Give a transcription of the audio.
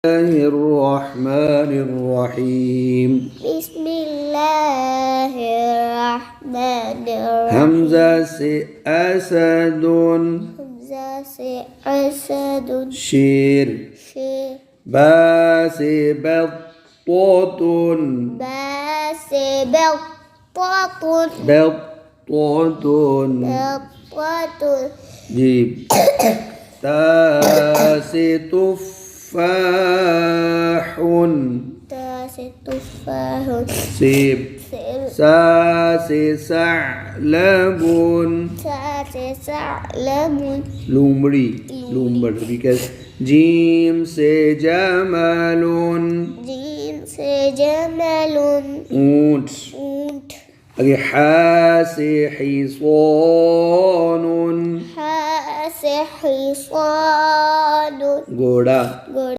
الله الرحمن الرحيم بسم الله الرحمن الرحيم همزة से أسد همزة से أسد शेर शेर बा से बत्तोतुन با से बत्तोतुन बत्तोतुन बत्तोतुन जीम تا से तुफ़ाहुन تا से تفاح सीब سين सा से सअलबुन تا से ثعلب लूमड़ी लूमड़ because जीम से जमलुन جيم से جمل ऊंट ऊंट आगे हा से हिसानुन حاء से حصان घोड़ा घोड़ा